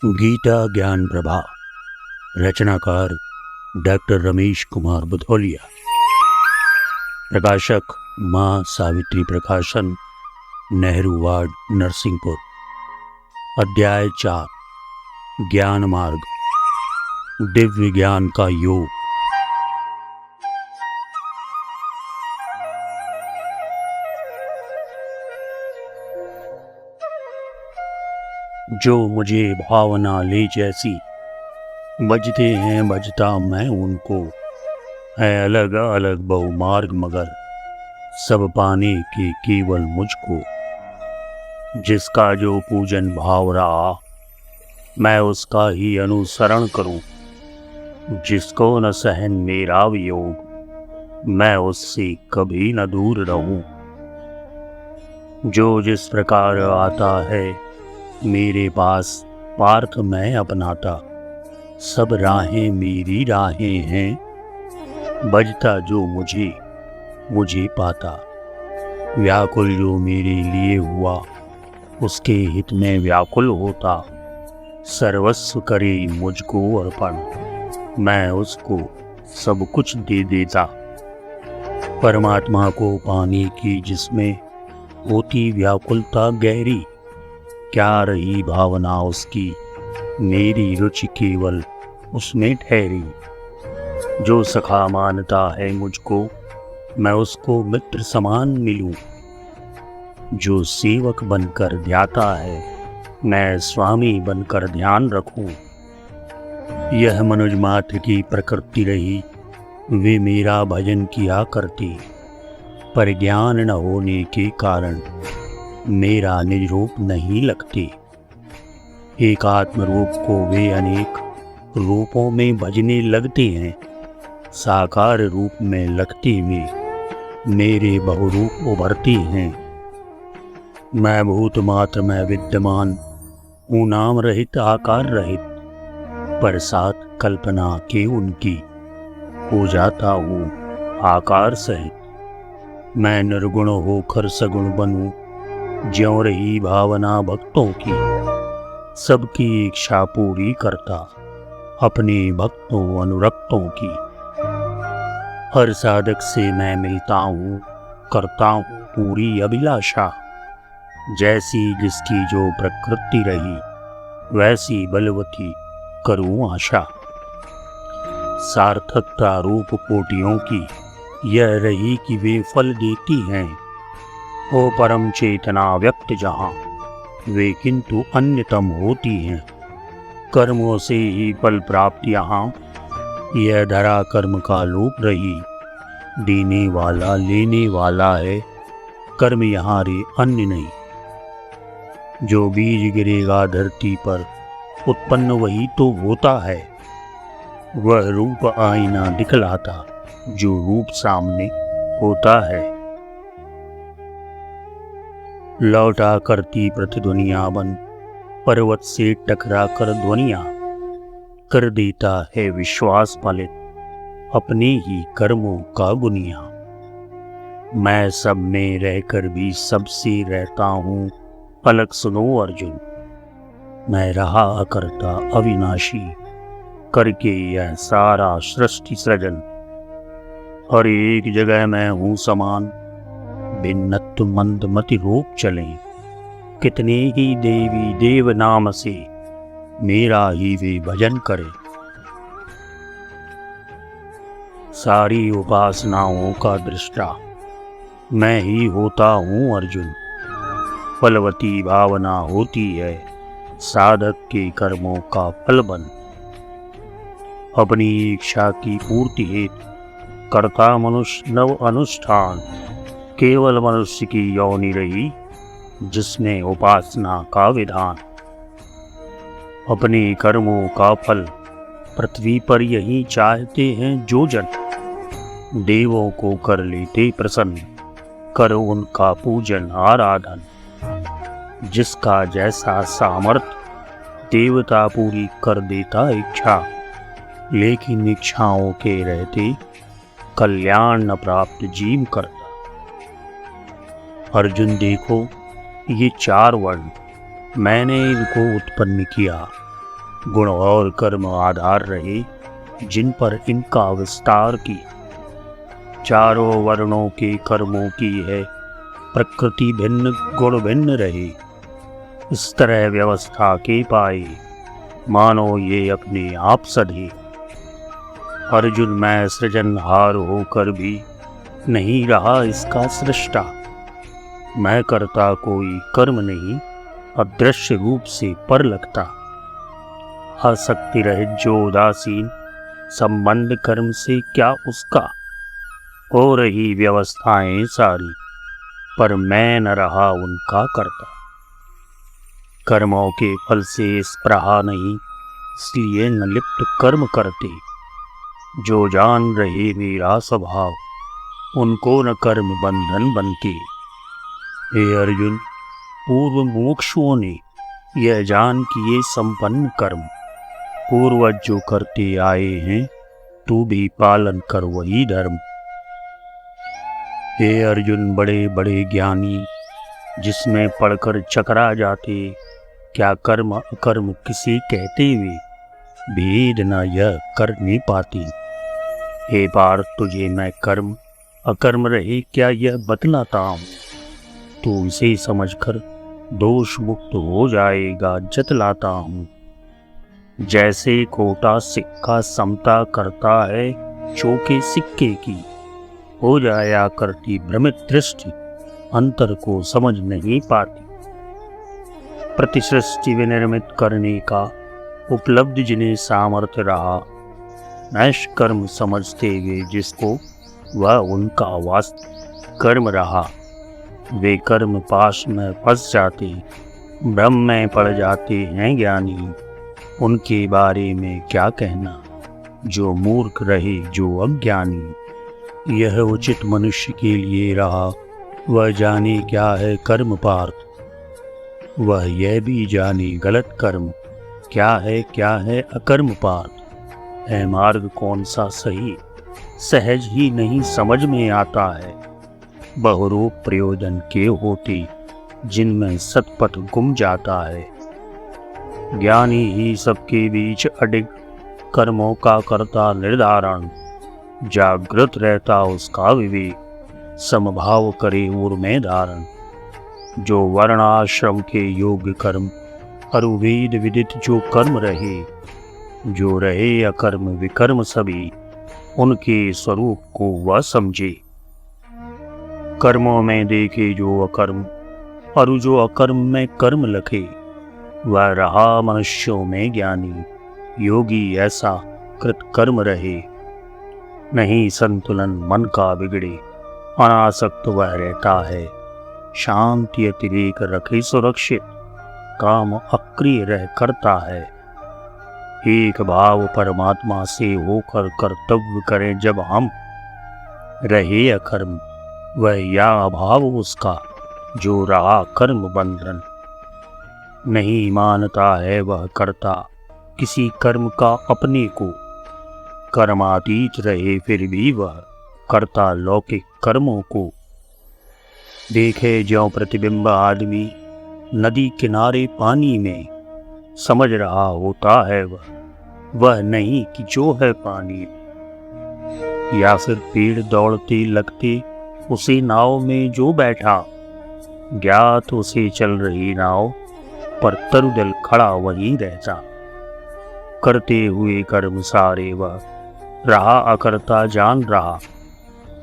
गीता ज्ञान प्रभा। रचनाकार डॉक्टर रमेश कुमार बुधौलिया। प्रकाशक माँ सावित्री प्रकाशन, नेहरू वार्ड, नरसिंहपुर। अध्याय 4, ज्ञान मार्ग, दिव्य ज्ञान का योग। जो मुझे भावना ले जैसी बजते हैं, बजता मैं उनको, है अलग अलग बहुमार्ग मगर सब पाने के केवल मुझको। जिसका जो पूजन भाव रहा मैं उसका ही अनुसरण करूं, जिसको न सहन मेरा वियोग मैं उससे कभी न दूर रहूं। जो जिस प्रकार आता है मेरे पास पार्थ मैं अपनाता, सब राहें मेरी राहें हैं, बजता जो मुझे पाता। व्याकुल जो मेरे लिए हुआ उसके हित में व्याकुल होता, सर्वस्व करे मुझको अर्पण मैं उसको सब कुछ दे देता। परमात्मा को पाने की जिसमें होती व्याकुलता गहरी, क्या रही भावना उसकी मेरी रुचि केवल उसमें ठहरी। जो सखा मानता है मुझको मैं उसको मित्र समान मिलूं, जो सेवक बनकर ध्याता है मैं स्वामी बनकर ध्यान रखूं। यह मनुज मात्र की प्रकृति रही, वे मेरा भजन किया करती, पर ज्ञान न होने के कारण मेरा निज रूप नहीं लगते। एक आत्म रूप को वे अनेक रूपों में भजने लगते हैं, साकार रूप में लगते वे मेरे बहुरूप उभरते हैं। मैं भूत मात्र में विद्यमान हूँ, नाम रहित आकार रहित, पर साथ कल्पना के उनकी हो जाता हूँ आकार सहित। मैं निर्गुण होकर सगुण बनूं, ज्यों रही भावना भक्तों की, सबकी इच्छा पूरी करता अपने भक्तों अनुरक्तों की। हर साधक से मैं मिलता हूँ, करता हूँ पूरी अभिलाषा, जैसी जिसकी जो प्रकृति रही वैसी बलवती करूँ आशा। सार्थकता रूप कोटियों की यह रही कि वे फल देती हैं, ओ परम चेतना व्यक्त जहाँ वे किंतु अन्यतम होती हैं। कर्मों से ही फल प्राप्त यहाँ, यह धरा कर्म का लोप रही, देने वाला लेने वाला है कर्म यहाँ रे अन्य नहीं। जो बीज गिरेगा धरती पर उत्पन्न वही तो होता है, वह रूप आईना दिखलाता जो रूप सामने होता है। लौटा करती प्रतिध्वनिया बन पर्वत से टकरा कर ध्वनिया, कर देता है विश्वास पालित अपने ही कर्मों का गुनिया। मैं सब में रहकर भी सबसे रहता हूँ, पलक सुनो अर्जुन, मैं रहा अकर्ता अविनाशी, करके यह सारा सृष्टि सृजन। हर एक जगह मैं हूँ समान, भिन्नत्व मंद मति रूप चलें, कितने ही देवी देव नाम से मेरा ही वे भजन करें। सारी उपासनाओं का दृष्टा मैं ही होता हूँ अर्जुन, फलवती भावना होती है साधक के कर्मों का फल बन। अपनी इच्छा की पूर्ति हेतु करता मनुष्य नव अनुष्ठान, केवल मनुष्य की योनि रही जिसमें उपासना का विधान। अपने कर्मों का फल पृथ्वी पर यही चाहते हैं जो जन, देवों को कर लेते प्रसन्न, करो उनका पूजन आराधन। जिसका जैसा सामर्थ्य देवता पूरी कर देता इच्छा, लेकिन इच्छाओं के रहते कल्याण न प्राप्त जीव करता। अर्जुन देखो, ये 4 वर्ण मैंने इनको उत्पन्न किया, गुण और कर्म आधार रहे जिन पर इनका विस्तार की। चारों वर्णों के कर्मों की है प्रकृति भिन्न, गुण भिन्न रहे। इस तरह व्यवस्था के पाए मानो ये अपने आप सधे। अर्जुन मैं सृजनहार होकर भी नहीं रहा इसका सृष्टा। मैं करता कोई कर्म नहीं, अदृश्य रूप से पर लगता। आसक्ति रहित जो उदासीन, संबंध कर्म से क्या उसका। हो रही व्यवस्थाएं सारी, पर मैं न रहा उनका करता। कर्मों के फल से स्पृहा नहीं, इसलिए न लिप्त कर्म करते। जो जान रहे मेरा स्वभाव, उनको न कर्म बंधन बनते। हे अर्जुन, पूर्व मोक्षुओं ने यह जान किए संपन्न कर्म, पूर्वज जो करते आए हैं तू भी पालन कर वही धर्म। हे अर्जुन, बड़े बड़े ज्ञानी जिसमें पढ़कर चकरा जाते, क्या कर्म अकर्म किसे कहते वे, भेद न यह कर नहीं पाती। हे पार्थ, तुझे मैं कर्म अकर्म रहे क्या यह बतलाता हूँ। तू इसे समझकर दोष मुक्त हो जाएगा जतलाता हूँ। जैसे खोटा सिक्का समता करता है चौके सिक्के की, हो जाया करती भ्रमित दृष्टि, अंतर को समझ नहीं पाती। प्रतिसृष्टि विनिर्मित करने का उपलब्ध जिन्हें सामर्थ्य रहा, नैष्कर्म समझते वे जिसको, वह उनका वास्तव कर्म रहा। वे कर्म पाश में फंस जाते, भ्रम में पड़ जाते हैं ज्ञानी। उनके बारे में क्या कहना, जो मूर्ख रहे जो अज्ञानी। यह उचित मनुष्य के लिए रहा, वह जाने क्या है कर्म पार्थ। वह यह भी जाने गलत कर्म क्या है अकर्म पार्थ। है मार्ग कौन सा सही, सहज ही नहीं समझ में आता है। बहुरूप प्रयोजन के होते, जिनमें सतपथ गुम जाता है। ज्ञानी ही सबके बीच अडिग, कर्मों का करता निर्धारण। जागृत रहता उसका विवेक, समभाव करे उर में धारण। जो वर्णाश्रम के योग्य कर्म, अरुवेद विदित जो कर्म रहे। जो रहे अकर्म विकर्म सभी, उनके स्वरूप को वह समझे। कर्मों में देखे जो अकर्म, और जो अकर्म में कर्म लखे। वह रहा मनुष्यों में ज्ञानी, योगी ऐसा कृत कर्म रहे। नहीं संतुलन मन का बिगड़े, अनासक्त वह रहता है। शांति अतिरेक रखे सुरक्षित, काम अक्रिय रह करता है। एक भाव परमात्मा से होकर कर्तव्य करें जब हम, रहे अकर्म वह या अभाव उसका, जो रहा कर्म बंधन। नहीं मानता है वह करता किसी कर्म का अपने को। कर्मातीत रहे फिर भी वह करता लौकिक कर्मों को। देखे ज्यों प्रतिबिंब आदमी नदी किनारे पानी में, समझ रहा होता है वह नहीं कि जो है पानी। या फिर पेड़ दौड़ते लगते उसी नाव में जो बैठा, ज्ञात उसे चल रही नाव पर तरुदल खड़ा वहीं रहता। करते हुए कर्म सारे वह रहा अकर्ता जान रहा।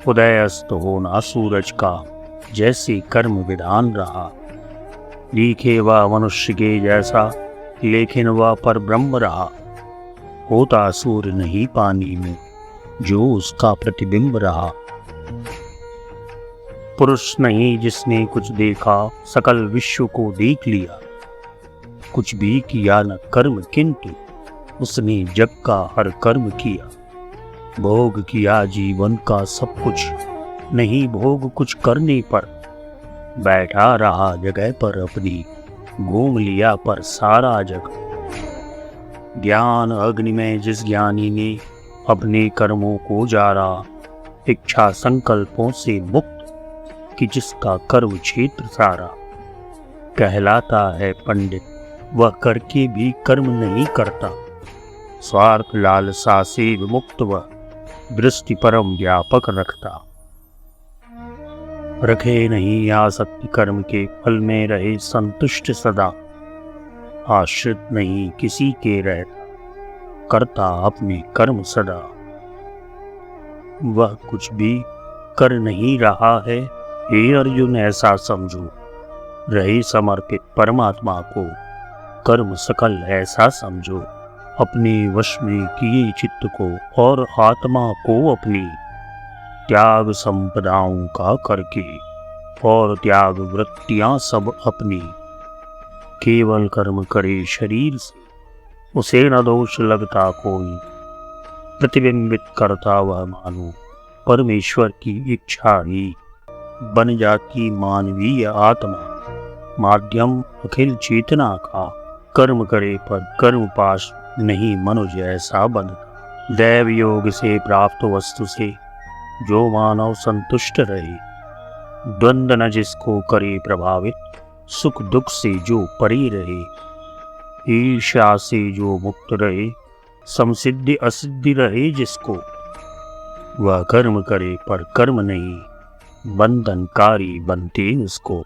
उदय अस्त होना सूरज का जैसे कर्म विधान रहा। लिखे वह मनुष्य के जैसा, लेकिन वह पर ब्रह्म रहा। होता सूर्य नहीं पानी में, जो उसका प्रतिबिंब रहा। पुरुष नहीं जिसने कुछ देखा, सकल विश्व को देख लिया। कुछ भी किया न कर्म, किंतु उसने जग का हर कर्म किया। भोग किया जीवन का सब कुछ, नहीं भोग कुछ करने पर। बैठा रहा जगह पर अपनी, घूम लिया पर सारा जग। ज्ञान अग्नि में जिस ज्ञानी ने अपने कर्मों को जारा, इच्छा संकल्पों से मुक्त कि जिसका कर्म क्षेत्र सारा। कहलाता है पंडित वह करके भी कर्म नहीं करता। स्वार्थ लालसा से विमुक्त वह दृष्टि परम व्यापक रखता। रखे नहीं आसक्ति कर्म के फल में, रहे संतुष्ट सदा। आश्रित नहीं किसी के रहता, करता अपने कर्म सदा। वह कुछ भी कर नहीं रहा है, हे अर्जुन ऐसा समझो। रहे समर्पित परमात्मा को, कर्म सकल ऐसा समझो। अपने वश में किए चित्त को और आत्मा को अपनी, त्याग संपदाओं का करके और त्याग वृत्तियां सब अपनी। केवल कर्म करे शरीर से, उसे न दोष लगता कोई। प्रतिबिंबित करता वह मानो, परमेश्वर की इच्छा ही। बन जाती मानवीय आत्मा, माध्यम अखिल चेतना का। कर्म करे पर कर्म पाश नहीं मनुज ऐसा बंधता। दैव योग से प्राप्त वस्तु से जो मानव संतुष्ट रहे, द्वंद्व न जिसको करे प्रभावित। सुख दुख से जो परे रहे, ईर्ष्या से जो मुक्त रहे। समसिद्धि असिद्धि रहे जिसको, वह कर्म करे पर कर्म नहीं, बंधनकारी बनते उसको।